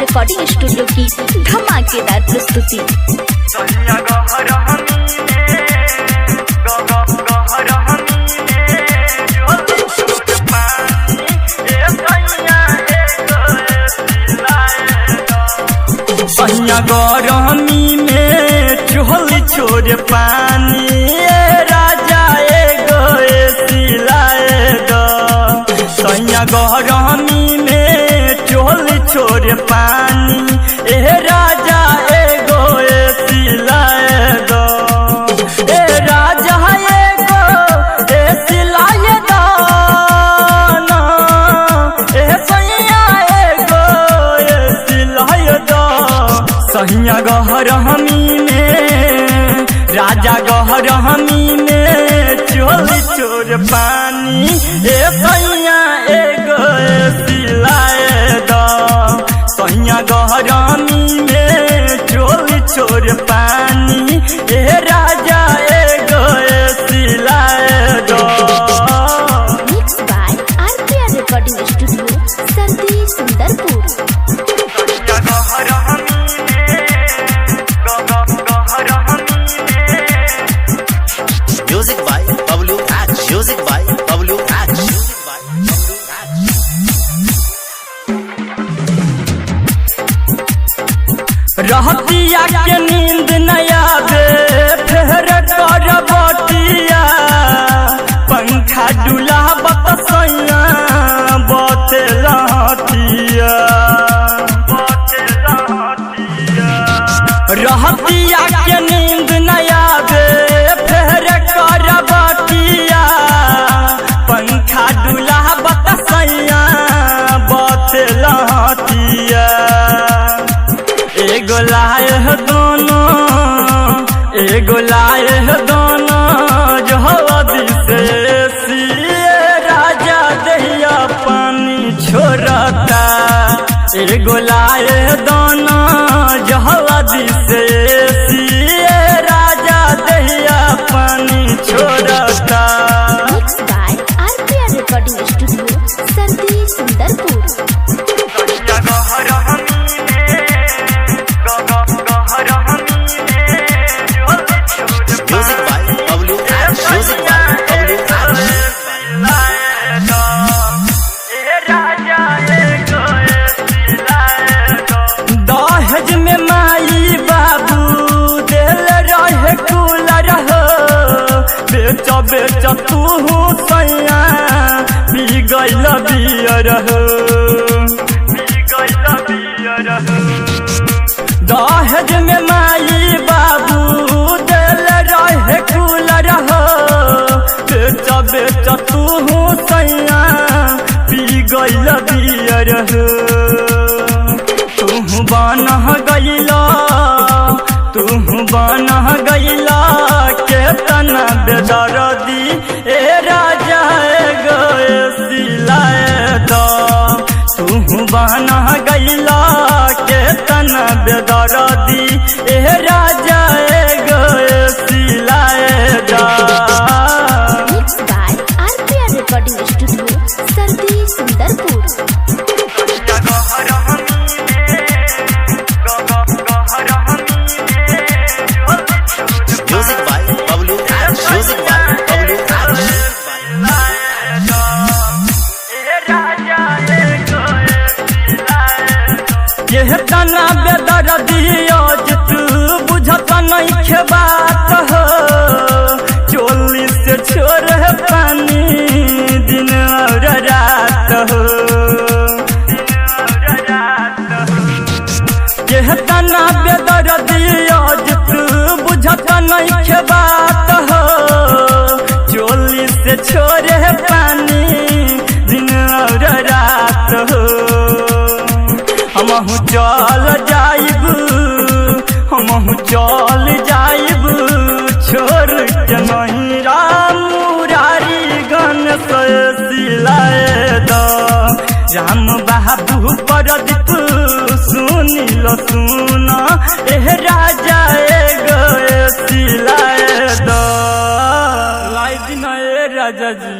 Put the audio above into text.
Recording studio की धमाकेदार प्रस्तुति। गरमी में चोल छोड़ पानी राजा एगो सिलाए दो। सैया गरमी में चोल छोड़ पानी राजा एगो सिलाए दो। राजा एगो सिलाए दो ना, सैया एगो सिलाए दो। सैया गरमी में राजा गरमी में चोल छोड़ पानी सैया एगो सिलाए दो। सैया गरमी में चोल छोड़ पानी राजा एगो सिलाए दो। Mix by RPR recording studio सर्दी Sundarpur. Music by Pablo Hatch. Music by Pablo Hatch. Music by Pablo Hatch. रहतिया के नींद नया दे फेर कर बटिया। पंखा डुला बतसैया बते रहतिया। रहतिया के नींद नया दे फेर कर बटिया। पंखा डुला बतसैया बते रहतिया। एगो लाए दोनों एगो लाए दोनों जो हदी से सिए राजा दहिया पानी छोड़ता। एगो लाए दोनों जो हदी से सिए राजा दहिया पानी छोड़ता। Mix by RPR recording studio सर्दी Sundarpur. Music by Pablo Hatch. Music by Pablo Hatch. दहेज में माई बाबू दिल रहे कूलर हो। बेच बेच तू सैया पी गइल बियर हो। दहेज में माई बाबू दिल रहे कूलर हो। बेच बेच तू सैया पी गइल बियर हो। तू बन गइला गइला केतना बेदर्दी राजा एगो सिलाए दो। तू बन गइला केतना बेदर्दी राजा एगो सिलाए दो। Mix by RPR recording studio सर्दी Sundarpur. Music by Pablo Hatch. Music by Pablo Hatch. यह तना बेदर्दिया जे तू बुझत नहीं बात हो। चोली से छोड़ पानी दिन और रात हो। यह तना बेदर्दिया जे तू बुझत नहीं बात हो। चोली से छोड़ पानी दिन और रात हो। हमहु चल जाइब छोड़ के नहीं राम मुरारी गन से सिलाए दो। राम बाबू परदीप सुनिल सुन राजा एगो सिलाए दो। लाई दिन राजा जी।